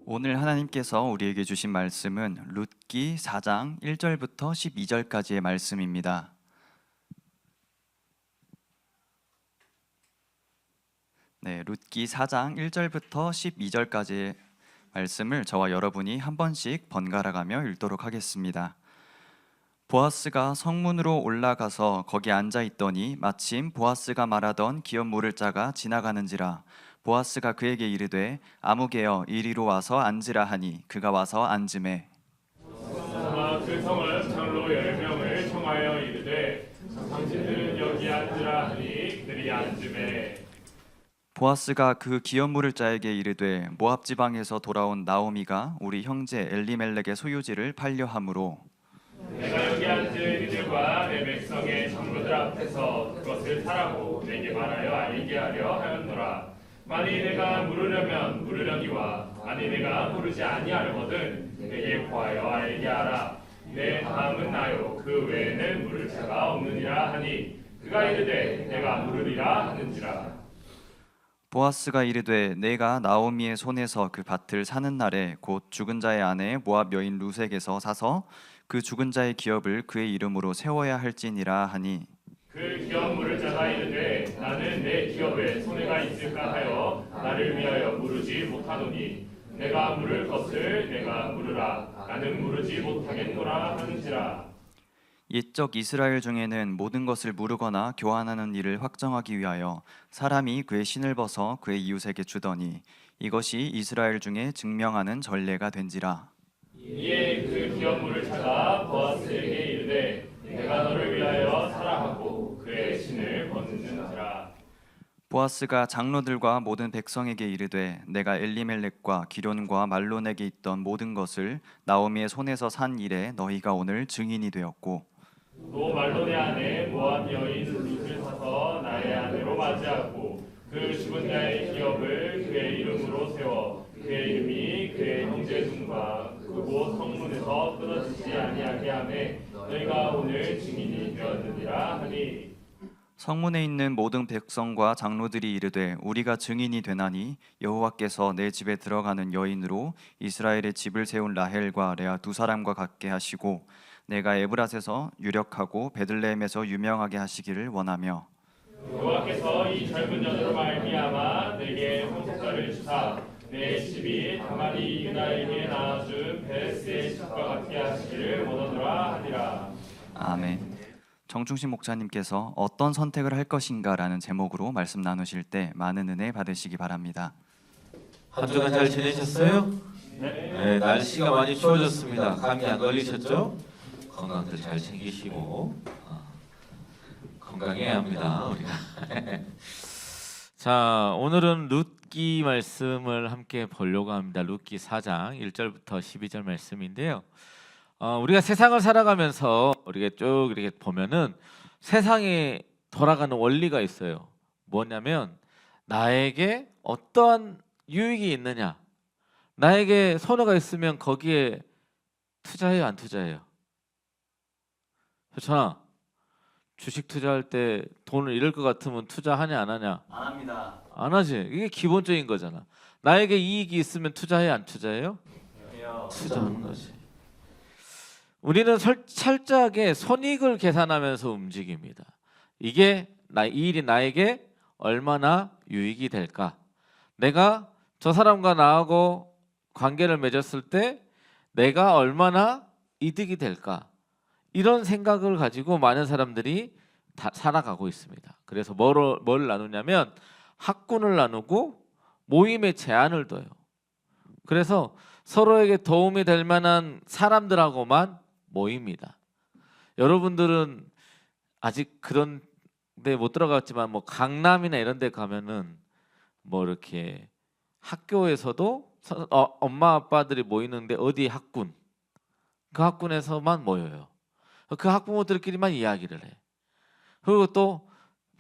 오늘 하나님께서 우리에게 주신 말씀은 룻기 4장 1절부터 12절까지의 말씀입니다. 네, 룻기 4장 1절부터 12절까지의 말씀을 저와 여러분이 한 번씩 번갈아 가며 읽도록 하겠습니다. 보아스가 성문으로 올라가서 거기 앉아 있더니 마침 보아스가 말하던 기업 물을 자가 지나가는지라. 보아스가 그에게 이르되 아무개여 이리로 와서 앉으라 하니 그가 와서 앉으매 그 성은 장로 10명을 청하여 이르되 당신들은 여기 앉으라 하니 그들이 앉으매. 보아스가 그 기업 물을 자에게 이르되 모압 지방에서 돌아온 나오미가 우리 형제 엘리멜렉의 소유지를 팔려 함으로 내가 여기 앉은 이들과 내 백성의 장로들 앞에서 그것을 사라고 내게 말하여 알게 하려 하였노라. 만일 내가 물으려면 물으려니와 만일 내가 물으지 아니하려거든 내게 구하여 알게 하라. 내 다음은 나요 그 외에는 물을 자가 없느니라 하니 그가 이르되 내가 물으리라 하는지라. 보아스가 이르되 내가 나오미의 손에서 그 밭을 사는 날에 곧 죽은 자의 아내 모압 여인 룻에게서 사서 그 죽은 자의 기업을 그의 이름으로 세워야 할지니라 하니 그 기업 물을 자가 이르되 나는 내 기업에 손해가 있을까 하여 나를 위하여 물으지 못하노니 내가 물을 것을 내가 물으라. 나는 물으지 못하겠노라 하는지라. 옛적 이스라엘 중에는 모든 것을 물으거나 교환하는 일을 확정하기 위하여 사람이 그의 신을 벗어 그의 이웃에게 주더니 이것이 이스라엘 중에 증명하는 전례가 된지라. 이에 그 기업 물을 자가 보아스에게 이르되 내가 너를 위하여 사랑하고 그의 신을 벗는지라. 보아스가 장로들과 모든 백성에게 이르되 내가 엘리멜렉과 기럨과 말론에게 있던 모든 것을 나오미의 손에서 산 일에 너희가 오늘 증인이 되었고 또 말론의 아내 모압 여인 룻을 사서 나의 아내로 맞이하고 그 죽은 자의 기업을 그의 이름으로 세워 그의 이름이 그의 형제중과 그곳 성문에서 끊어지지 아니하게 하매 너희가 오늘 증인이 되었느니라 하니. 성문에 있는 모든 백성과 장로들이 이르되 우리가 증인이 되나니 여호와께서 내 집에 들어가는 여인으로 이스라엘의 집을 세운 라헬과 레아 두 사람과 같게 하시고 내가 에브랏에서 유력하고 베들레헴에서 유명하게 하시기를 원하며 여호와께서 이 젊은 여자로 말미암아 내게 황속자를 주사 내 집이 다말이 유다에게 낳아준 베레스의 집과 같게 하시기를 원하노라 하니라. 아멘. 정충신 목사님께서 어떤 선택을 할 것인가라는 제목으로 말씀 나누실 때 많은 은혜 받으시기 바랍니다. 한 주간 잘 지내셨어요? 네, 날씨가 많이 추워졌습니다. 감기 안 걸리셨죠? 건강들 잘 챙기시고 건강해야 합니다. 우리가. 자, 오늘은 룻기 말씀을 함께 보려고 합니다. 룻기 4장 1절부터 12절 말씀인데요. 우리가 세상을 살아가면서 우리가 쭉 이렇게 보면은 세상에 돌아가는 원리가 있어요. 뭐냐면 나에게 어떠한 유익이 있느냐, 나에게 손해가 있으면 거기에 투자해요, 안 투자해요? 그렇잖아. 주식 투자할 때 돈을 잃을 것 같으면 투자하냐 안 하냐? 안 합니다. 안 하지. 이게 기본적인 거잖아. 나에게 이익이 있으면 투자해요, 안 투자해요? 투자하는 거지. 우리는 철저하게 손익을 계산하면서 움직입니다. 이게 이 일이 나에게 얼마나 유익이 될까? 내가 저 사람과 나하고 관계를 맺었을 때 내가 얼마나 이득이 될까? 이런 생각을 가지고 많은 사람들이 다 살아가고 있습니다. 그래서 뭘 나누냐면 학군을 나누고 모임의 제한을 둬요. 그래서 서로에게 도움이 될 만한 사람들하고만 모입니다. 여러분들은 아직 그런 데 못 들어갔지만 뭐 강남이나 이런 데 가면은 뭐 이렇게 학교에서도 엄마 아빠들이 모이는데 어디 학군, 그 학군에서만 모여요. 그 학부모들끼리만 이야기를 해. 그리고 또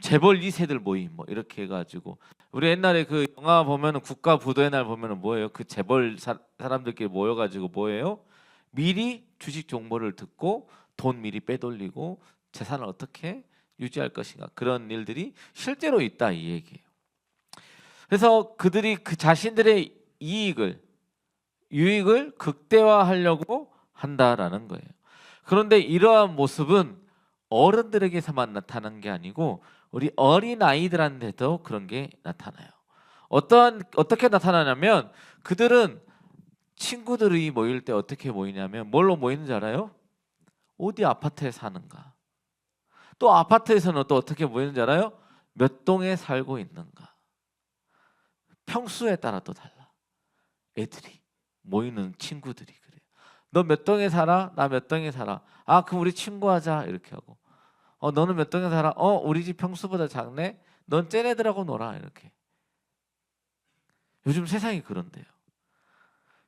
재벌 2세들 모임 뭐 이렇게 해가지고 우리 옛날에 그 영화 보면은 국가 부도의 날 보면은 뭐예요? 그 재벌 사람들끼리 모여가지고 뭐예요? 미리 주식 정보를 듣고 돈 미리 빼돌리고 재산을 어떻게 유지할 것인가, 그런 일들이 실제로 있다 이 얘기예요. 그래서 그들이 그 자신들의 이익을 유익을 극대화하려고 한다라는 거예요. 그런데 이러한 모습은 어른들에게서만 나타나는 게 아니고 우리 어린 아이들한테도 그런 게 나타나요. 어떻게 나타나냐면 그들은 친구들이 모일 때 어떻게 모이냐면 뭘로 모이는지 알아요? 어디 아파트에 사는가. 또 아파트에서는 또 어떻게 모이는지 알아요? 몇 동에 살고 있는가. 평수에 따라 또 달라. 애들이 모이는 친구들이 그래요. 너 몇 동에 살아? 나 몇 동에 살아. 아, 그럼 우리 친구하자 이렇게 하고. 너는 몇 동에 살아? 우리 집 평수보다 작네. 넌 쟤네들하고 놀아 이렇게. 요즘 세상이 그런데요.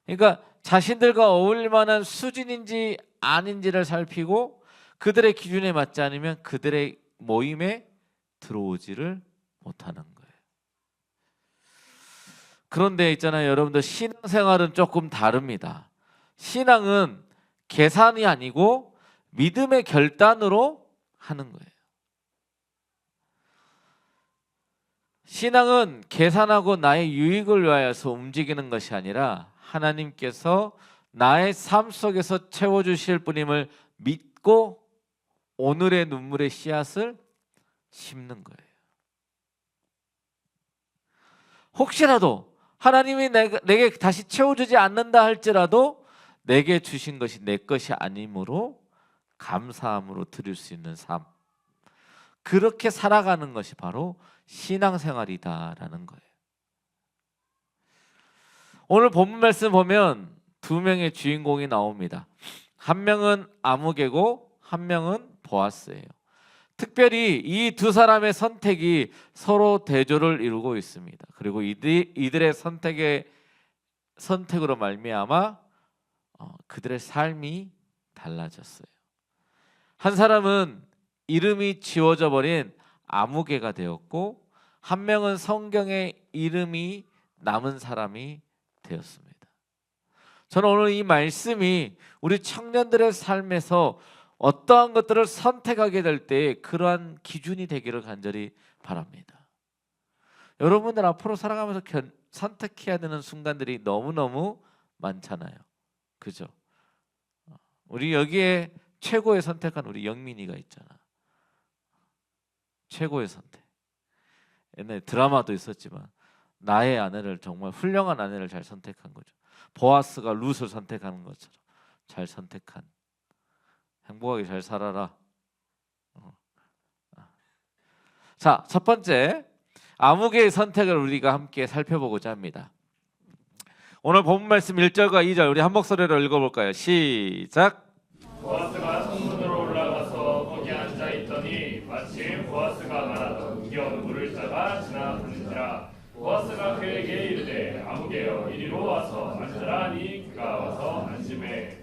그러니까 자신들과 어울릴 만한 수준인지 아닌지를 살피고 그들의 기준에 맞지 않으면 그들의 모임에 들어오지를 못하는 거예요. 그런데 있잖아요, 여러분들 신앙생활은 조금 다릅니다. 신앙은 계산이 아니고 믿음의 결단으로 하는 거예요. 신앙은 계산하고 나의 유익을 위하여서 움직이는 것이 아니라 하나님께서 나의 삶 속에서 채워주실 분임을 믿고 오늘의 눈물의 씨앗을 심는 거예요. 혹시라도 하나님이 내게 다시 채워주지 않는다 할지라도 내게 주신 것이 내 것이 아니므로 감사함으로 드릴 수 있는 삶, 그렇게 살아가는 것이 바로 신앙생활이다라는 거예요. 오늘 본문 말씀 보면 두 명의 주인공이 나옵니다. 한 명은 아무개고 한 명은 보아스예요. 특별히 이 두 사람의 선택이 서로 대조를 이루고 있습니다. 그리고 이들의 선택으로 말미암아 그들의 삶이 달라졌어요. 한 사람은 이름이 지워져 버린 아무개가 되었고 한 명은 성경에 이름이 남은 사람이 되었습니다. 저는 오늘 이 말씀이 우리 청년들의 삶에서 어떠한 것들을 선택하게 될 때 그러한 기준이 되기를 간절히 바랍니다. 여러분들 앞으로 살아가면서 선택해야 되는 순간들이 너무너무 많잖아요. 그죠? 우리 여기에 최고의 선택한 우리 영민이가 있잖아. 최고의 선택. 옛날에 드라마도 있었지만 나의 아내를, 정말 훌륭한 아내를 잘 선택한 거죠. 보아스가 룻을 선택하는 것처럼 잘 선택한. 행복하게 잘 살아라. 자, 첫 번째 아무개의 선택을 우리가 함께 살펴보고자 합니다. 오늘 본문 말씀 1절과 2절 우리 한 목소리로 읽어볼까요? 시작. 보아스가 성문으로 올라가서 거기 앉아 있더니 마침 보아스가 말하던 기업 물을 자가 지나가는지라. 보아스가 그에게 이르되 아무개여 이리로 와서 앉으라 하니 그가 와서 앉으매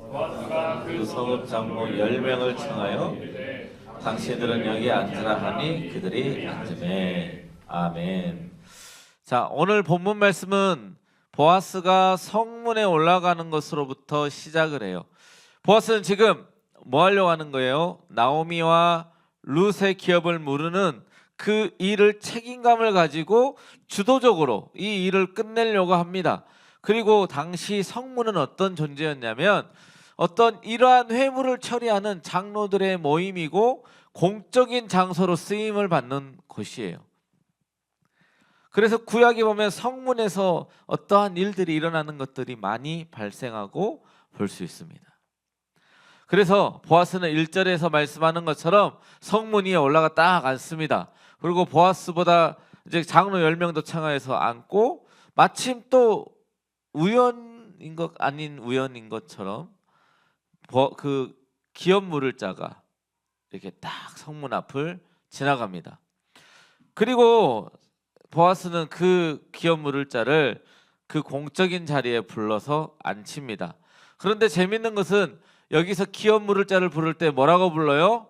보아스가 그 서급 장로 10명을 청하여 이르되 당신들은 여기 앉으라 하니 그들이 앉으매. 아멘. 자, 오늘 본문 말씀은 보아스가 성문에 올라가는 것으로부터 시작을 해요. 보아스는 지금 뭐 하려고 하는 거예요? 나오미와 룻의 기업을 무르는 그 일을 책임감을 가지고 주도적으로 이 일을 끝내려고 합니다. 그리고 당시 성문은 어떤 존재였냐면 어떤 이러한 회무를 처리하는 장로들의 모임이고 공적인 장소로 쓰임을 받는 곳이에요. 그래서 구약에 보면 성문에서 어떠한 일들이 일어나는 것들이 많이 발생하고 볼 수 있습니다. 그래서 보아스는 1절에서 말씀하는 것처럼 성문 위에 올라가 딱 앉습니다. 그리고 보아스보다 이제 장로 10명도 청하여서 앉고 마침 또 우연인 것 아닌 우연인 것처럼 그 기업 물을 자가 이렇게 딱 성문 앞을 지나갑니다. 그리고 보아스는 그 기업 물을 자를 그 공적인 자리에 불러서 앉힙니다. 그런데 재밌는 것은 여기서 기업 물을 자를 부를 때 뭐라고 불러요?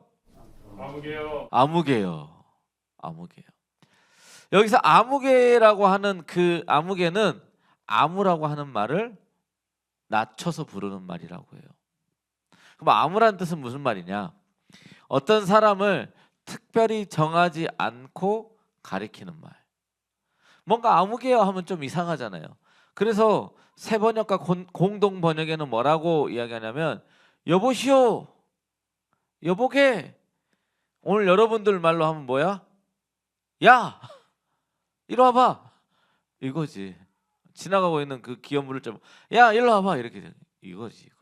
아무개여. 아무개요. 아무개요. 여기서 아무개라고 하는 그 아무개는 아무라고 하는 말을 낮춰서 부르는 말이라고 해요. 그럼 아무라는 뜻은 무슨 말이냐? 어떤 사람을 특별히 정하지 않고 가리키는 말. 뭔가 아무개요 하면 좀 이상하잖아요. 그래서 새 번역과 공동 번역에는 뭐라고 이야기하냐면 여보시오, 여보게. 오늘 여러분들 말로 하면 뭐야? 야, 이리 와봐. 이거지. 지나가고 있는 그 기업 물을자, 야, 일로 와봐. 이렇게 돼. 이거지 이거.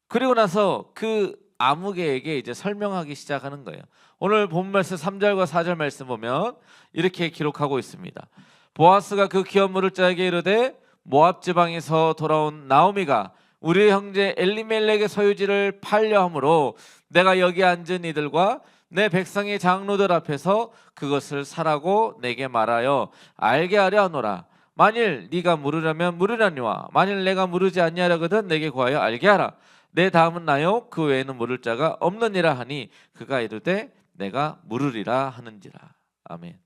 그리고 나서 그 아무개에게 이제 설명하기 시작하는 거예요. 오늘 본 말씀 3절과 4절 말씀 보면 이렇게 기록하고 있습니다. 보아스가 그 기업 물을 자에게 이르되 모압 지방에서 돌아온 나오미가 우리 형제 엘리멜렉의 소유지를 팔려 함으로 내가 여기 앉은 이들과 내 백성의 장로들 앞에서 그것을 사라고 내게 말하여 알게 하려 하노라. 만일 네가 물으려면 물으려니와 만일 내가 물으지 아니하려거든 내게 구하여 알게 하라. 내 다음은 나요 그 외에는 물을 자가 없느니라 하니 그가 이르되 내가 물으리라 하는지라. 아멘.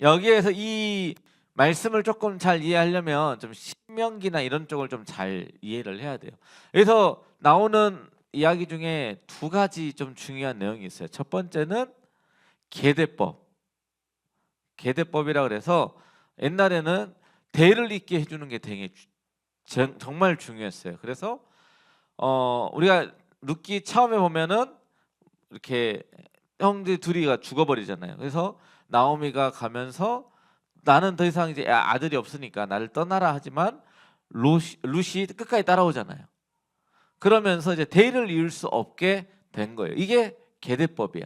여기에서 이 말씀을 조금 잘 이해하려면 좀 신명기나 이런 쪽을 좀 잘 이해를 해야 돼요. 그래서 나오는 이야기 중에 두 가지 좀 중요한 내용이 있어요. 첫 번째는 계대법. 계대법이라 그래서 옛날에는 대를 잇게 해주는 게 되게 정말 중요했어요. 그래서 우리가 룻기 처음에 보면은 이렇게 형들 둘이가 죽어버리잖아요. 그래서 나오미가 가면서 나는 더 이상 이제 아들이 없으니까 나를 떠나라 하지만 룻이 끝까지 따라오잖아요. 그러면서 이제 대를 이을 수 없게 된 거예요. 이게 계대법이야.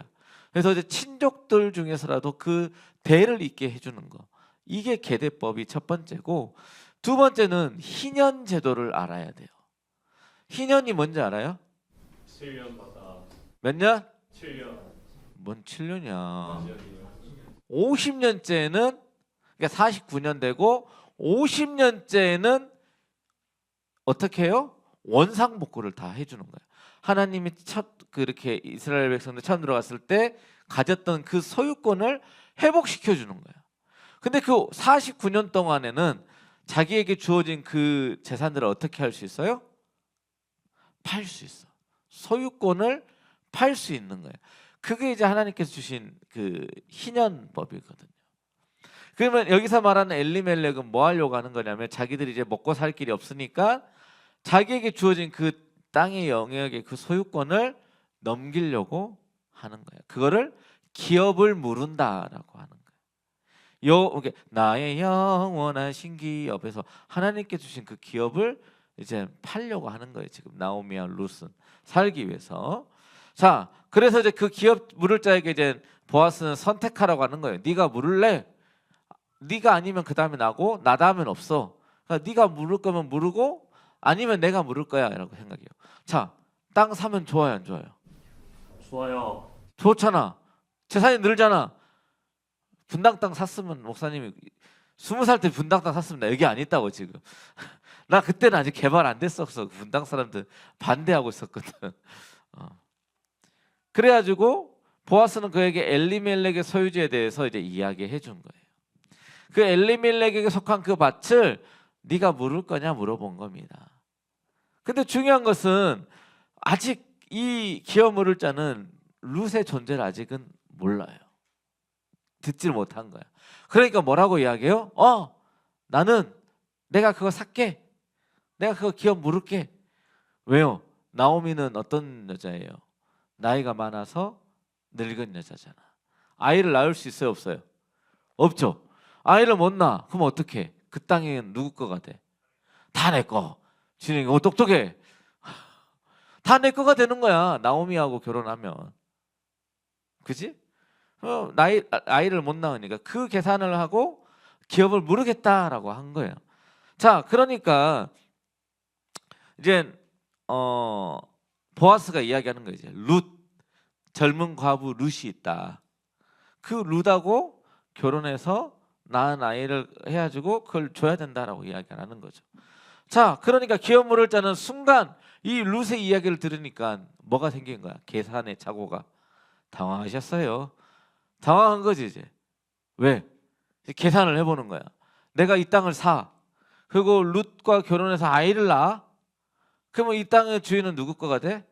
그래서 이제 친족들 중에서라도 그 대를 잇게 해주는 거. 이게 계대법이 첫 번째고, 두 번째는 희년 제도를 알아야 돼요. 희년이 뭔지 알아요? 7년 받아. 몇 년? 7년. 뭔 7년이야. 50년째는 그러니까 49년 되고 50년째는 어떻게 해요? 원상복구를 다 해주는 거예요. 하나님이 첫 그렇게 이스라엘 백성들 처음 들어갔을 때 가졌던 그 소유권을 회복시켜 주는 거예요. 근데 그 49년 동안에는 자기에게 주어진 그 재산들을 어떻게 할 수 있어요? 팔 수 있어. 소유권을 팔 수 있는 거예요. 그게 이제 하나님께서 주신 그 희년법이거든요. 그러면 여기서 말하는 엘리멜렉은 뭐 하려고 하는 거냐면 자기들이 이제 먹고 살 길이 없으니까 자기에게 주어진 그 땅의 영역의 그 소유권을 넘기려고 하는 거예요. 그거를 기업을 무른다라고 하는 거예요. 나의 영원하신 기업에서 하나님께 주신 그 기업을 이제 팔려고 하는 거예요. 지금 나오미와 룻은 살기 위해서. 자, 그래서 이제 그 기업 물을 자에게 이제 보아스는 선택하라고 하는 거예요. 네가 물을래? 네가 아니면 그 다음에 나고 나 다음엔 없어. 그러니까 네가 물을 거면 물고 아니면 내가 물을 거야라고 생각해요. 자, 땅 사면 좋아요, 안 좋아요? 좋아요. 좋잖아. 재산이 늘잖아. 분당 땅 샀으면 목사님이 20살 때 분당 땅 샀으면 나 여기 안 있다고 지금. 나 그때는 아직 개발 안 됐었어. 분당 사람들 반대하고 있었거든. 그래가지고 보아스는 그에게 엘리멜렉의 소유지에 대해서 이제 이야기해 준 거예요. 그 엘리멜렉에게 속한 그 밭을 네가 물을 거냐 물어본 겁니다. 근데 중요한 것은 아직 이 기업 물을 자는 룻의 존재를 아직은 몰라요. 듣지를 못한 거야. 그러니까 뭐라고 이야기해요? 나는 내가 그거 살게. 내가 그거 기업 물을게. 왜요? 나오미는 어떤 여자예요? 나이가 많아서 늙은 여자잖아. 아이를 낳을 수 있어요, 없어요? 없죠. 아이를 못 낳아. 그럼 어떡해? 그 땅은 누구 거가 돼? 다 내 거. 진영이 똑똑해. 다 내 거가 되는 거야. 나오미하고 결혼하면. 그지? 아이를 못 낳으니까 그 계산을 하고 기업을 물으겠다라고 한 거예요. 자, 그러니까 이제 보아스가 이야기하는 거죠. 룻, 젊은 과부 룻이 있다. 그 룻하고 결혼해서 낳은 아이를 해가지고 그걸 줘야 된다라고 이야기하는 거죠. 자, 그러니까 기업 물을 자는 순간 이 룻의 이야기를 들으니까 뭐가 생긴 거야? 계산의 착오가. 당황하셨어요. 당황한 거지 이제. 왜? 계산을 해보는 거야. 내가 이 땅을 사. 그리고 룻과 결혼해서 아이를 낳아. 그러면 이 땅의 주인은 누구 거가 돼?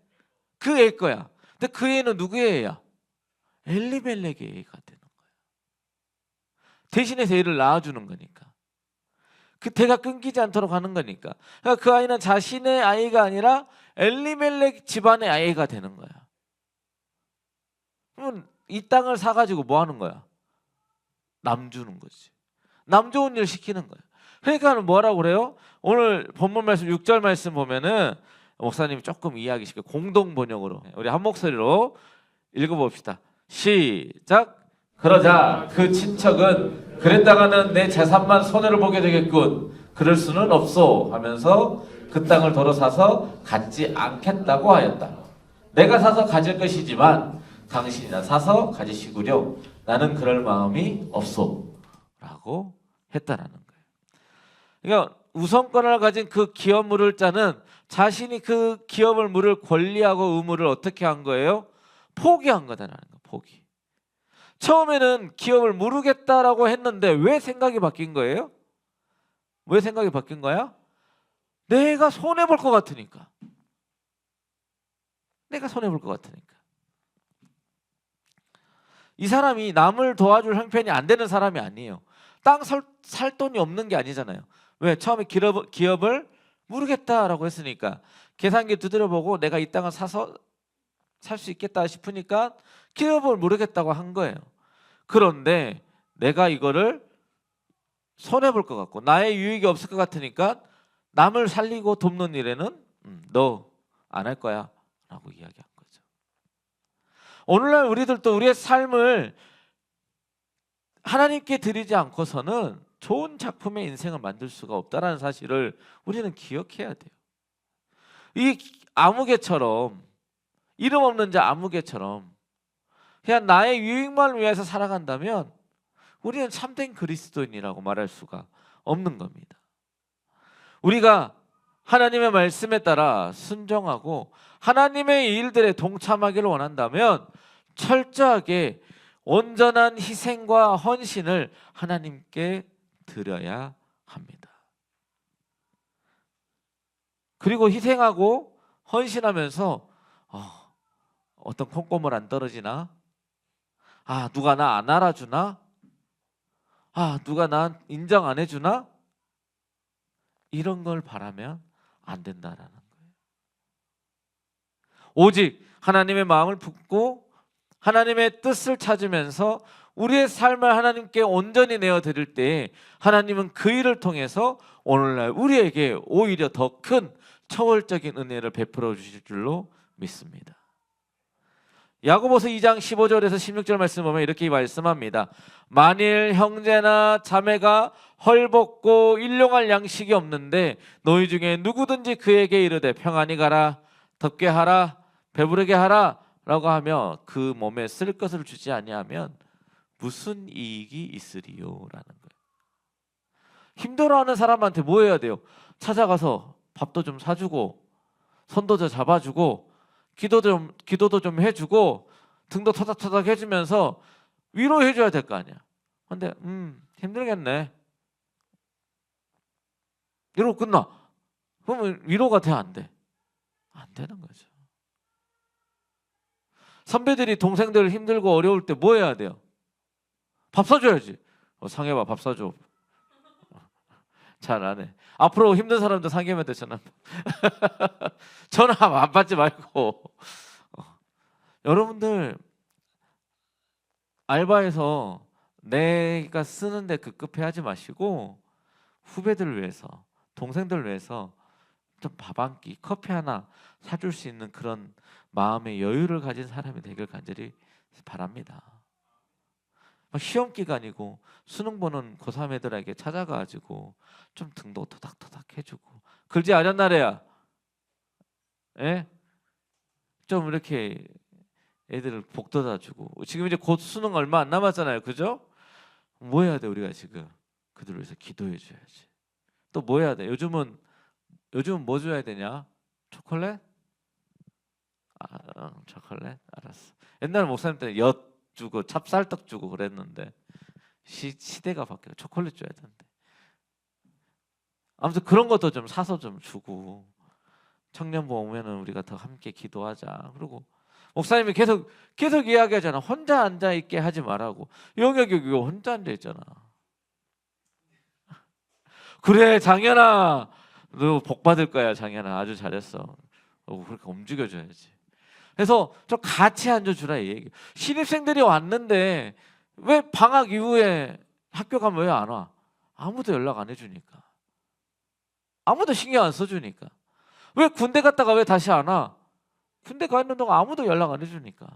그 애 거야. 근데 그 애는 누구의 애야? 엘리멜렉의 애가 되는 거야. 대신해서 애를 낳아주는 거니까. 그 대가 끊기지 않도록 하는 거니까. 그러니까 그 아이는 자신의 아이가 아니라 엘리멜렉 집안의 아이가 되는 거야. 그러면 이 땅을 사가지고 뭐 하는 거야? 남 주는 거지. 남 좋은 일 시키는 거야. 그러니까 뭐라고 그래요? 오늘 본문 말씀 6절 말씀 보면은 목사님이 조금 이해하기 쉽게 공동 번역으로 우리 한 목소리로 읽어봅시다. 시작. 그러자 그 친척은 그랬다가는 내 재산만 손해를 보게 되겠군. 그럴 수는 없소 하면서 그 땅을 도로 사서 갖지 않겠다고 하였다. 내가 사서 가질 것이지만 당신이나 사서 가지시구려. 나는 그럴 마음이 없소 라고 했다라는 거예요. 그러니까 우선권을 가진 그 기업 물을 자는 자신이 그 기업을 물을 권리하고 의무를 어떻게 한 거예요? 포기한 거다라는 거. 포기. 처음에는 기업을 물으겠다라고 했는데 왜 생각이 바뀐 거예요? 왜 생각이 바뀐 거야? 내가 손해볼 것 같으니까. 내가 손해볼 것 같으니까. 이 사람이 남을 도와줄 형편이 안 되는 사람이 아니에요. 땅 살 돈이 없는 게 아니잖아요. 왜? 처음에 기업을 물으겠다라고 했으니까 계산기 두드려보고 내가 이 땅을 사서 살 수 있겠다 싶으니까 기업을 물으겠다고 한 거예요. 그런데 내가 이거를 손해볼 것 같고 나의 유익이 없을 것 같으니까 남을 살리고 돕는 일에는 너 안 할 거야 라고 이야기한 거죠. 오늘날 우리들도 우리의 삶을 하나님께 드리지 않고서는 좋은 작품의 인생을 만들 수가 없다는 사실을 우리는 기억해야 돼요. 이 아무개처럼 이름 없는 자 아무개처럼 그냥 나의 유익만을 위해서 살아간다면 우리는 참된 그리스도인이라고 말할 수가 없는 겁니다. 우리가 하나님의 말씀에 따라 순종하고 하나님의 일들에 동참하기를 원한다면 철저하게 온전한 희생과 헌신을 하나님께 드려야 합니다. 그리고 희생하고 헌신하면서 어떤 콩고물 안 떨어지나? 누가 나 안 알아주나? 누가 나 인정 안 해주나? 이런 걸 바라면 안 된다라는 거예요. 오직 하나님의 마음을 품고 하나님의 뜻을 찾으면서 우리의 삶을 하나님께 온전히 내어드릴 때 하나님은 그 일을 통해서 오늘날 우리에게 오히려 더 큰 초월적인 은혜를 베풀어 주실 줄로 믿습니다. 야고보서 2장 15절에서 16절 말씀 보면 이렇게 말씀합니다. 만일 형제나 자매가 헐벗고 일용할 양식이 없는데 너희 중에 누구든지 그에게 이르되 평안히 가라, 덥게 하라, 배부르게 하라 라고 하며 그 몸에 쓸 것을 주지 아니하면 무슨 이익이 있으리요? 라는 거예요. 힘들어하는 사람한테 뭐 해야 돼요? 찾아가서 밥도 좀 사주고 손도 좀 잡아주고 기도도 좀 해주고 등도 터닥터닥 해주면서 위로해줘야 될 거 아니야. 근데 힘들겠네 이러고 끝나. 그러면 위로가 돼? 안 돼? 안 되는 거죠. 선배들이 동생들 힘들고 어려울 때 뭐 해야 돼요? 밥 사줘야지. 상해봐, 밥 사줘. 잘 안 해. 앞으로 힘든 사람도 상해면 돼. 전화 안 받지 말고. 여러분들 알바에서 내가 쓰는데 급급해하지 마시고 후배들을 위해서, 동생들을 위해서 좀 밥 한 끼, 커피 하나 사줄 수 있는 그런 마음의 여유를 가진 사람이 되길 간절히 바랍니다. 시험 기간이고 수능 보는 고3 애들에게 찾아가가지고 좀 등도 토닥토닥 해주고 글지 않았나래야. 예? 좀 이렇게 애들을 복돋아주고 지금 이제 곧 수능 얼마 안 남았잖아요, 그죠? 뭐 해야 돼 우리가 지금? 그들을 위해서 기도해줘야지. 또 뭐 해야 돼? 요즘은 뭐 줘야 되냐? 초콜릿? 초콜릿? 알았어. 옛날 목사님 때는 엿 주고 찹쌀떡 주고 그랬는데 시대가 바뀌어 초콜릿 줘야 되는데 아무튼 그런 것도 좀 사서 좀 주고 청년부 오면은 우리가 더 함께 기도하자. 그리고 목사님이 계속 이야기하잖아. 혼자 앉아 있게 하지 말라고. 영역이 혼자 앉아 있잖아. 그래 장현아, 너 복 받을 거야 장현아. 아주 잘했어. 그렇게 움직여줘야지. 그래서 좀 같이 앉아주라 이 얘기. 신입생들이 왔는데 왜 방학 이후에 학교 가면 왜 안 와? 아무도 연락 안 해주니까. 아무도 신경 안 써주니까. 왜 군대 갔다가 왜 다시 안 와? 군대 가 있는 동안 아무도 연락 안 해주니까.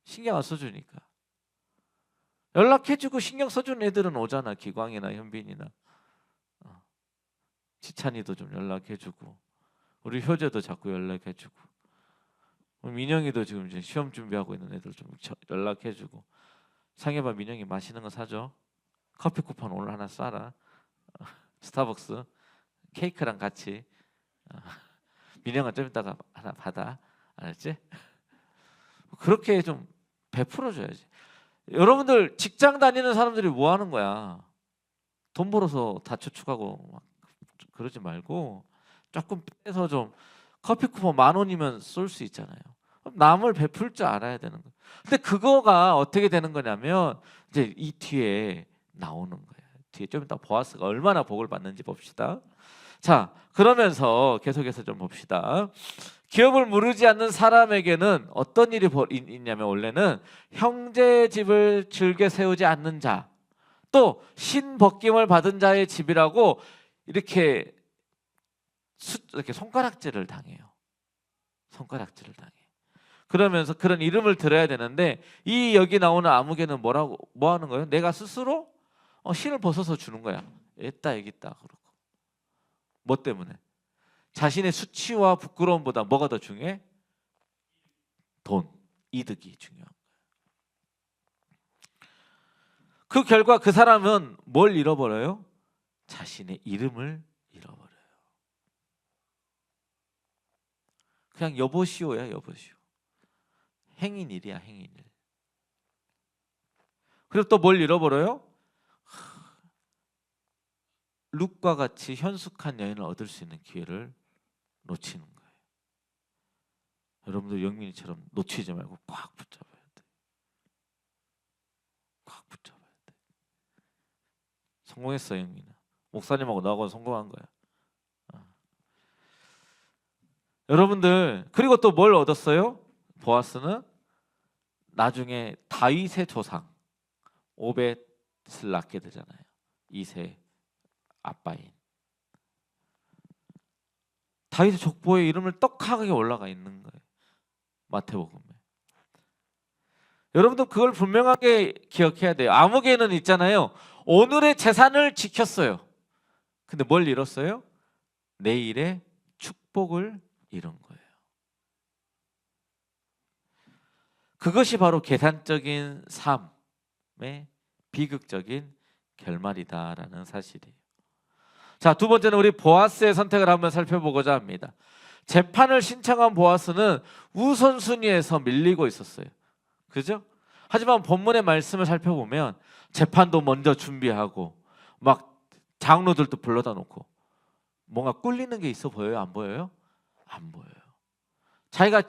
신경 안 써주니까. 연락해주고 신경 써주는 애들은 오잖아. 기광이나 현빈이나 지찬이도 좀 연락해주고, 우리 효재도 자꾸 연락해주고, 민영이도 지금 이제 시험 준비하고 있는 애들 좀 연락해주고. 상해봐, 민영이 맛있는 거 사줘. 커피 쿠폰 오늘 하나 쏴라. 스타벅스 케이크랑 같이. 민영아 좀 이따가 하나 받아. 알았지? 그렇게 좀 베풀어줘야지. 여러분들 직장 다니는 사람들이 뭐 하는 거야? 돈 벌어서 다 저축하고 막 그러지 말고 조금 빼서 좀, 커피 쿠폰 10,000원이면 쏠 수 있잖아요. 남을 베풀 줄 알아야 되는 거예요. 근데 그거가 어떻게 되는 거냐면 이제 이 뒤에 나오는 거예요. 뒤에 좀 이따 보아스가 얼마나 복을 받는지 봅시다. 자, 그러면서 계속해서 좀 봅시다. 기업을 무르지 않는 사람에게는 어떤 일이 있냐면, 원래는 형제의 집을 즐겨 세우지 않는 자, 또 신벗김을 받은 자의 집이라고 이렇게 손가락질을 당해요. 손가락질을 당해. 그러면서 그런 이름을 들어야 되는데, 이 여기 나오는 아무개는 뭐 하는 거예요? 내가 스스로 신을 벗어서 주는 거야. 있다 여기 있다 그러고. 뭐 때문에? 자신의 수치와 부끄러움보다 뭐가 더 중요해? 돈, 이득이 중요한 거예요. 그 결과 그 사람은 뭘 잃어버려요? 자신의 이름을 잃어버려요. 그냥 여보시오야, 여보시오. 행인일이야, 행인일. 그리고 또 뭘 잃어버려요? 룩과 같이 현숙한 여인을 얻을 수 있는 기회를 놓치는 거예요. 여러분들 영민이처럼 놓치지 말고 꽉 붙잡아야 돼. 꽉 붙잡아야 돼. 성공했어, 영민아. 목사님하고 나하고 성공한 거야. 여러분들, 그리고 또 뭘 얻었어요? 보아스는 나중에 다윗의 조상 오벳을 낳게 되잖아요. 이세 아빠인 다윗의 족보에 이름을 떡하게 올라가 있는 거예요. 마태복음에. 여러분도 그걸 분명하게 기억해야 돼요. 아무개는 있잖아요. 오늘의 재산을 지켰어요. 근데 뭘 잃었어요? 내일의 축복을 잃은 거예요. 그것이 바로 계산적인 삶의 비극적인 결말이다라는 사실이에요. 자, 두 번째는 우리 보아스의 선택을 한번 살펴보고자 합니다. 재판을 신청한 보아스는 우선순위에서 밀리고 있었어요. 그죠? 하지만 본문의 말씀을 살펴보면 재판도 먼저 준비하고 막 장로들도 불러다 놓고 뭔가 꿀리는 게 있어 보여요? 안 보여요? 안 보여요. 자기가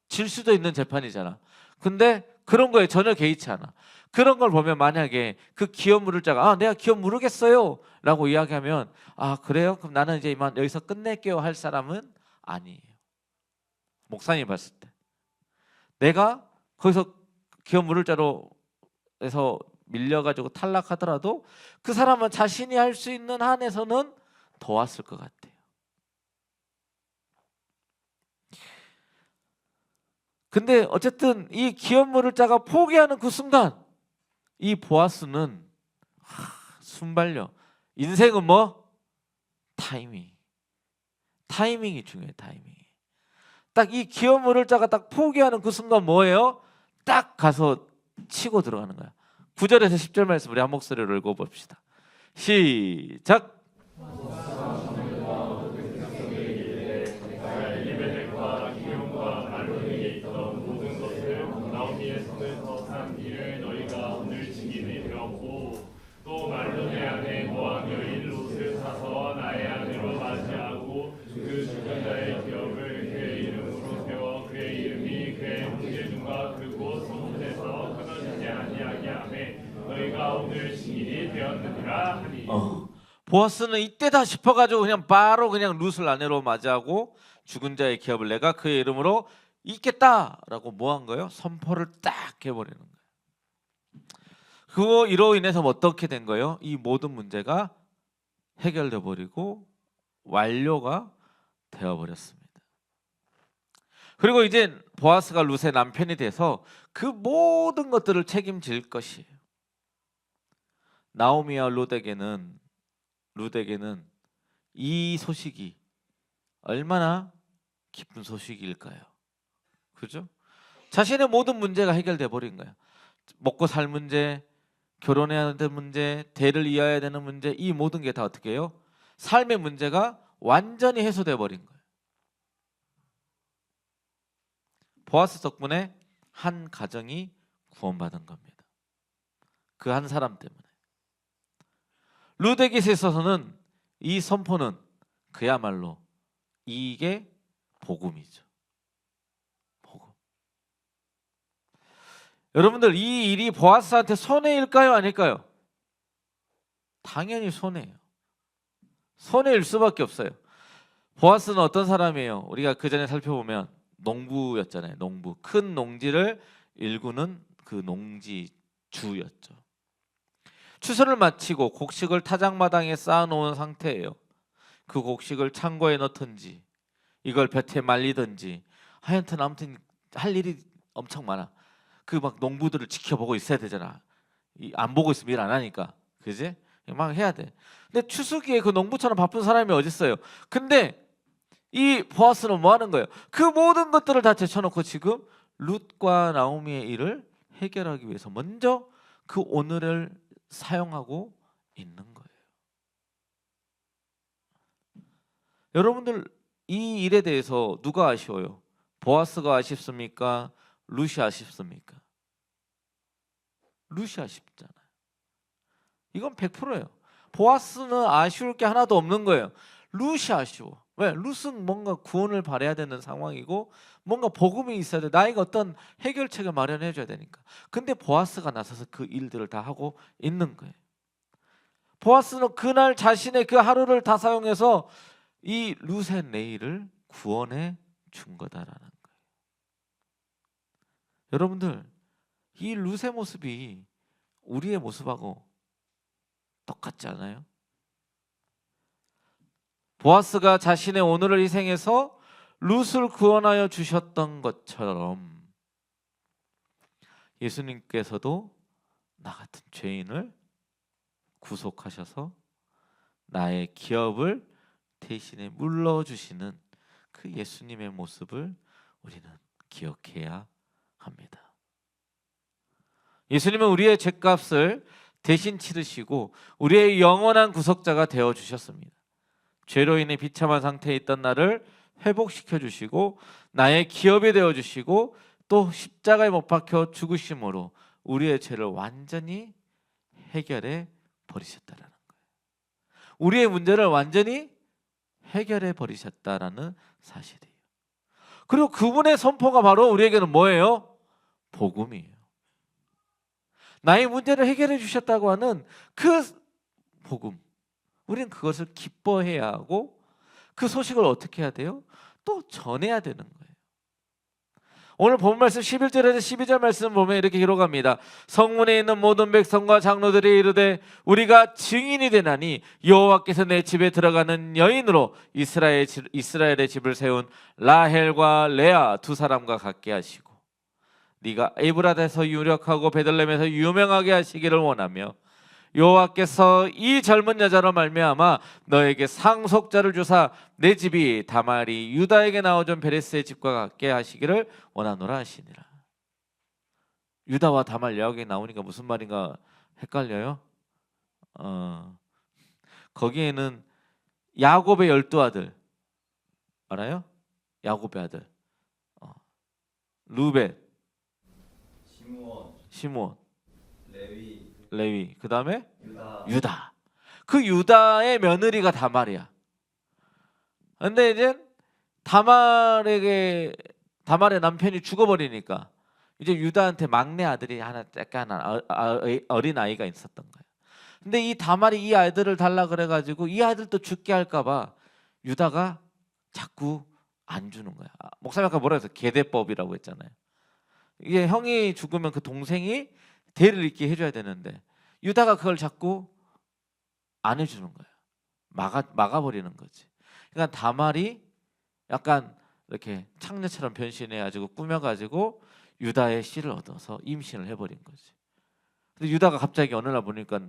질 수도 있는 재판이잖아. 근데 그런 거에 전혀 개의치 않아. 그런 걸 보면 만약에 그 기업 물을 자가 내가 기업 물으겠어요 라고 이야기하면 그래요? 그럼 나는 이제 이만 여기서 끝낼게요 할 사람은 아니에요. 목사님이 봤을 때 내가 거기서 기업 물을 자로 해서 밀려가지고 탈락하더라도 그 사람은 자신이 할 수 있는 한에서는 도왔을 것 같아요. 근데 어쨌든 이 기업 물을 자가 포기하는 그 순간 이 보아스는 순발력. 인생은 뭐? 타이밍이 중요해요. 타이밍이. 딱 이 기업 물을 자가 딱 포기하는 그 순간 뭐예요? 딱 가서 치고 들어가는 거야. 9절에서 10절 말씀 우리 한 목소리로 읽어봅시다. 시작. 또 말론의 아내 모압 여인 롯을 사서 나의 아내로 맞이하고 그 죽은 자의 기업을 그의 이름으로 세워 그의 이름이 그의 형제중과 그곳 성문에서 끊어지지 아니하게 하매 너희가 오늘 증인이 되었느니라 하니. 보아스는 이때다 싶어가지고 그냥 바로 그냥 룻을 아내로 맞이하고 죽은 자의 기업을 내가 그의 이름으로 잇겠다라고 뭐 한 거예요? 선포를 딱 해버리는 거예요. 그로 인해서 어떻게 된 거예요? 이 모든 문제가 해결돼 버리고 완료가 되어 버렸습니다. 그리고 이제 보아스가 룻의 남편이 돼서 그 모든 것들을 책임질 것이에요. 나오미와 룻에게는 이 소식이 얼마나 기쁜 소식일까요? 그죠? 자신의 모든 문제가 해결돼 버린 거예요. 먹고 살 문제, 결혼해야 되는 문제, 대를 이어야 되는 문제, 이 모든 게 다 어떻게 해요? 삶의 문제가 완전히 해소돼 버린 거예요. 보아스 덕분에 한 가정이 구원받은 겁니다. 그 한 사람 때문에. 룻에게 있어서는 이 선포는 그야말로 이게 복음이죠. 복음. 여러분들 이 일이 보아스한테 손해일까요? 아닐까요? 당연히 손해예요. 손해일 수밖에 없어요. 보아스는 어떤 사람이에요? 우리가 그 전에 살펴보면 농부였잖아요. 농부. 큰 농지를 일구는 그 농지주였죠. 추수를 마치고 곡식을 타작마당에 쌓아놓은 상태예요. 그 곡식을 창고에 넣든지 이걸 볕에 말리든지 하여튼 아무튼 할 일이 엄청 많아. 그 막 농부들을 지켜보고 있어야 되잖아. 안 보고 있으면 일 안 하니까. 그지? 막 해야 돼. 근데 추수기에 그 농부처럼 바쁜 사람이 어디 있어요? 근데 이 보아스는 뭐 하는 거예요? 그 모든 것들을 다 제쳐놓고 지금 룻과 나오미의 일을 해결하기 위해서 먼저 그 오늘을 사용하고 있는 거예요. 여러분들 이 일에 대해서 누가 아쉬워요? 보아스가 아쉽습니까? 룻이 아쉽습니까? 룻이 아쉽잖아요. 이건 100%예요. 보아스는 아쉬울 게 하나도 없는 거예요. 룻이 아쉬워. 왜? 룻은 뭔가 구원을 바라야 되는 상황이고 뭔가 복음이 있어야 돼. 나에게 어떤 해결책을 마련해 줘야 되니까. 근데 보아스가 나서서 그 일들을 다 하고 있는 거예요. 보아스는 그날 자신의 그 하루를 다 사용해서 이 룻의 내일을 구원해 준 거다라는 거예요. 여러분들 이 룻의 모습이 우리의 모습하고 똑같지 않아요? 보아스가 자신의 오늘을 희생해서 룻을 구원하여 주셨던 것처럼 예수님께서도 나 같은 죄인을 구속하셔서 나의 기업을 대신에 물러주시는 그 예수님의 모습을 우리는 기억해야 합니다. 예수님은 우리의 죄값을 대신 치르시고 우리의 영원한 구속자가 되어 주셨습니다. 죄로 인해 비참한 상태에 있던 나를 회복시켜 주시고 나의 기업이 되어 주시고 또 십자가에 못 박혀 죽으심으로 우리의 죄를 완전히 해결해 버리셨다라는 거예요. 우리의 문제를 완전히 해결해 버리셨다라는 사실이에요. 그리고 그분의 선포가 바로 우리에게는 뭐예요? 복음이에요. 나의 문제를 해결해 주셨다고 하는 그 복음, 우리는 그것을 기뻐해야 하고 그 소식을 어떻게 해야 돼요? 또 전해야 되는 거예요. 오늘 본 말씀 11절에서 12절 말씀 보면 이렇게 기록합니다. 성문에 있는 모든 백성과 장로들이 이르되 우리가 증인이 되나니 여호와께서 내 집에 들어가는 여인으로 이스라엘의 집을 세운 라헬과 레아 두 사람과 같게 하시고 네가 에브라다에서 유력하고 베들레헴에서 유명하게 하시기를 원하며 여호와께서 이 젊은 여자로 말미암아 너에게 상속자를 주사 내 집이 다말이 유다에게 나오던 베레스의 집과 같게 하시기를 원하노라 하시니라. 유다와 다말 여기 나오니까 무슨 말인가 헷갈려요? 거기에는 야곱의 12아들 알아요? 야곱의 아들 루벤, 시므온, 레위, 그 다음에 유다. 그 유다의 며느리가 다말이야. 근데 이제 다말의 남편이 죽어버리니까 이제 유다한테 막내 아들이 하나 약간 어린 아이가 있었던 거예요. 근데 이 다말이 이 아이들을 달라 그래가지고 이 아이들도 죽게 할까봐 유다가 자꾸 안 주는 거야. 목사님 아까 뭐라 해서 계대법이라고 했잖아요. 이게 형이 죽으면 그 동생이 대를 잇게 해줘야 되는데 유다가 그걸 자꾸 안 해주는 거야. 막아버리는 거지. 그러니까 다말이 약간 이렇게 창녀처럼 변신해가지고 꾸며가지고 유다의 씨를 얻어서 임신을 해버린 거지. 근데 유다가 갑자기 어느 날 보니까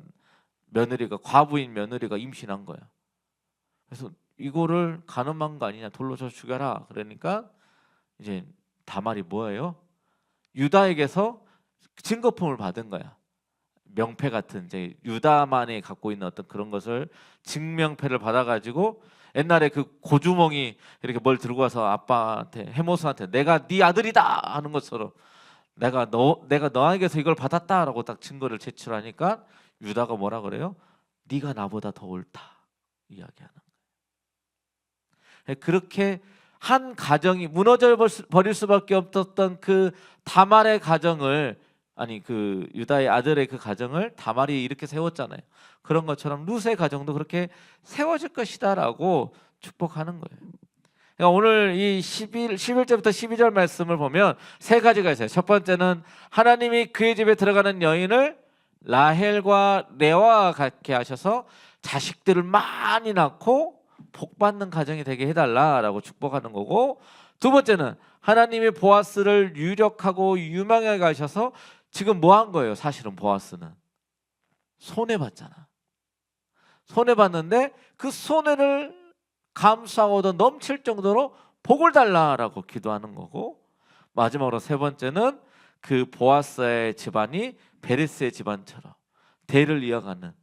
며느리가 과부인 며느리가 임신한 거야. 그래서 이거를 간음한 거 아니냐, 돌로 쳐 죽여라. 그러니까 이제 다말이 뭐예요? 유다에게서 증거품을 받은 거야. 명패 같은 이제 유다만이 갖고 있는 어떤 그런 것을 증명패를 받아가지고 옛날에 그 고주몽이 이렇게 뭘 들고 와서 아빠한테 해모수한테 내가 네 아들이다 하는 것처럼 내가 너에게서 이걸 받았다라고 딱 증거를 제출하니까 유다가 뭐라 그래요? 네가 나보다 더 옳다 이야기하는 거예요. 그렇게 한 가정이 무너져 버릴 수밖에 없었던 그 다말의 가정을, 아니 그 유다의 아들의 그 가정을 다말이 이렇게 세웠잖아요. 그런 것처럼 룻의 가정도 그렇게 세워질 것이다라고 축복하는 거예요. 그러니까 오늘 이 11절부터 12절 말씀을 보면 세 가지가 있어요. 첫 번째는 하나님이 그의 집에 들어가는 여인을 라헬과 레아와 같게 하셔서 자식들을 많이 낳고 복받는 가정이 되게 해달라라고 축복하는 거고, 두 번째는 하나님이 보아스를 유력하고 유명하게 하셔서 지금 뭐 한 거예요? 사실은 보아스는 손해봤잖아. 손해봤는데 그 손해를 감수하고도 넘칠 정도로 복을 달라라고 기도하는 거고, 마지막으로 세 번째는 그 보아스의 집안이 베레스의 집안처럼 대를 이어가는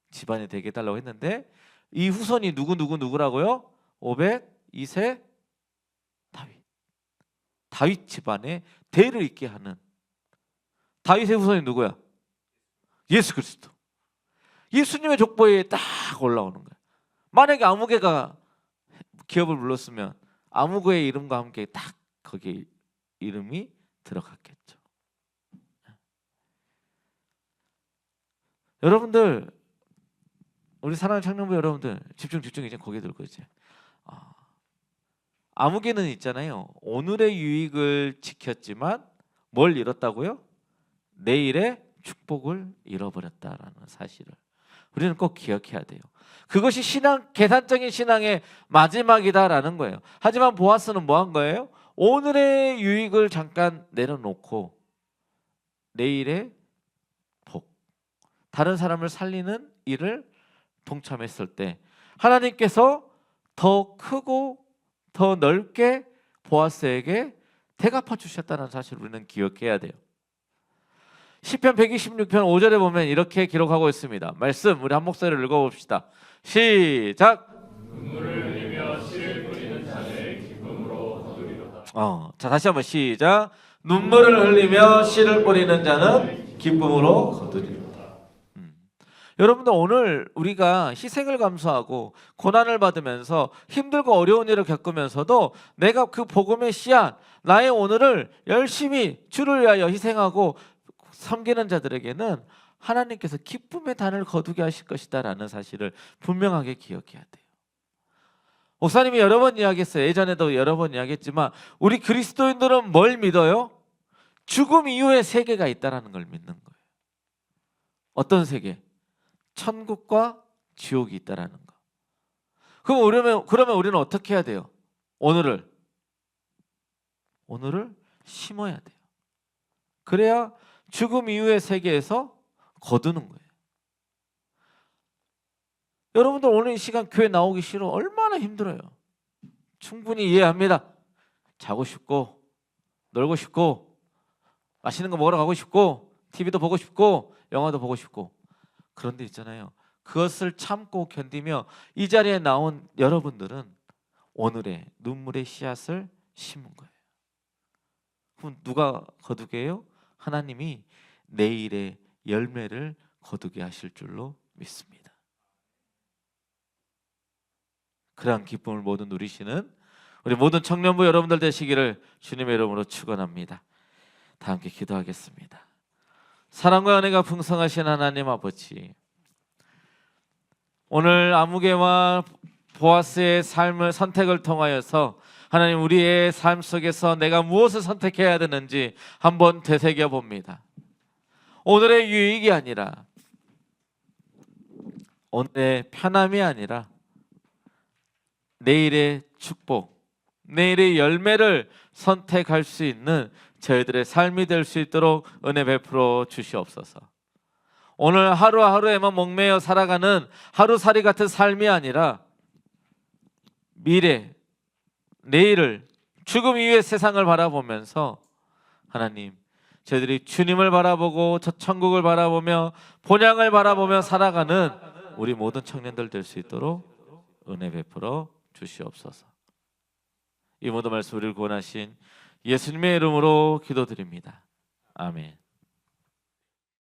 집안이 되게 해달라고 했는데 이 후손이 누구라고요? 오벳, 이세, 다윗 집안에 대를 잇게 하는 다윗의 후손이 누구야? 예수 그리스도. 예수님의 족보에 딱 올라오는 거야. 만약에 아무개가 기업을 불렀으면 아무개의 이름과 함께 딱 거기에 이름이 들어갔겠죠. 여러분들, 우리 사랑하는 청년부 여러분들, 집중 이제 거기에 들 거지. 아무개는 있잖아요. 오늘의 유익을 지켰지만 뭘 잃었다고요? 내일의 축복을 잃어버렸다라는 사실을 우리는 꼭 기억해야 돼요. 그것이 계산적인 신앙의 마지막이다라는 거예요. 하지만 보아스는 뭐 한 거예요? 오늘의 유익을 잠깐 내려놓고 내일의 복, 다른 사람을 살리는 일을 동참했을 때 하나님께서 더 크고 더 넓게 보아스에게 대갚아 주셨다는 사실을 우리는 기억해야 돼요. 시편 126편 5절에 보면 이렇게 기록하고 있습니다. 말씀 우리 한 목소리를 읽어봅시다. 시작. 눈물을 흘리며 씨를 뿌리는 자를 기쁨으로 거두리로다. 자, 다시 한번 시작. 눈물을 흘리며 씨를 뿌리는 자는 기쁨으로 거두리로다. 여러분들, 오늘 우리가 희생을 감수하고 고난을 받으면서 힘들고 어려운 일을 겪으면서도 내가 그 복음의 씨앗, 나의 오늘을 열심히 주를 위하여 희생하고 섬기는 자들에게는 하나님께서 기쁨의 단을 거두게 하실 것이다라는 사실을 분명하게 기억해야 돼요. 목사님이 여러 번 이야기했어요. 예전에도 여러 번 이야기했지만 우리 그리스도인들은 뭘 믿어요? 죽음 이후의 세계가 있다는 걸 믿는 거예요. 어떤 세계? 천국과 지옥이 있다라는 거. 그러면 우리는 어떻게 해야 돼요? 오늘을 심어야 돼요. 그래야 죽음 이후의 세계에서 거두는 거예요. 여러분들 오늘 이 시간 교회 나오기 싫어 얼마나 힘들어요. 충분히 이해합니다. 자고 싶고 놀고 싶고 맛있는 거 먹으러 가고 싶고 TV도 보고 싶고 영화도 보고 싶고, 그런데 있잖아요, 그것을 참고 견디며 이 자리에 나온 여러분들은 오늘의 눈물의 씨앗을 심은 거예요. 그럼 누가 거두게 해요? 하나님이 내일의 열매를 거두게 하실 줄로 믿습니다. 그러한 기쁨을 모두 누리시는 우리 모든 청년부 여러분들 되시기를 주님의 이름으로 축원합니다. 다 함께 기도하겠습니다. 사랑과 은혜가 풍성하신 하나님 아버지, 오늘 아무개와 보아스의 삶을 선택을 통하여서 하나님 우리의 삶 속에서 내가 무엇을 선택해야 되는지 한번 되새겨 봅니다. 오늘의 유익이 아니라, 오늘의 편함이 아니라 내일의 축복, 내일의 열매를 선택할 수 있는 저희들의 삶이 될 수 있도록 은혜 베풀어 주시옵소서. 오늘 하루하루에만 목매여 살아가는 하루살이 같은 삶이 아니라 미래, 내일을, 죽음 이후의 세상을 바라보면서 하나님, 저희들이 주님을 바라보고 저 천국을 바라보며 본향을 바라보며 살아가는 우리 모든 청년들 될 수 있도록 은혜 베풀어 주시옵소서. 이 모든 말씀 우리를 구원하신 예수님의 이름으로 기도드립니다. 아멘.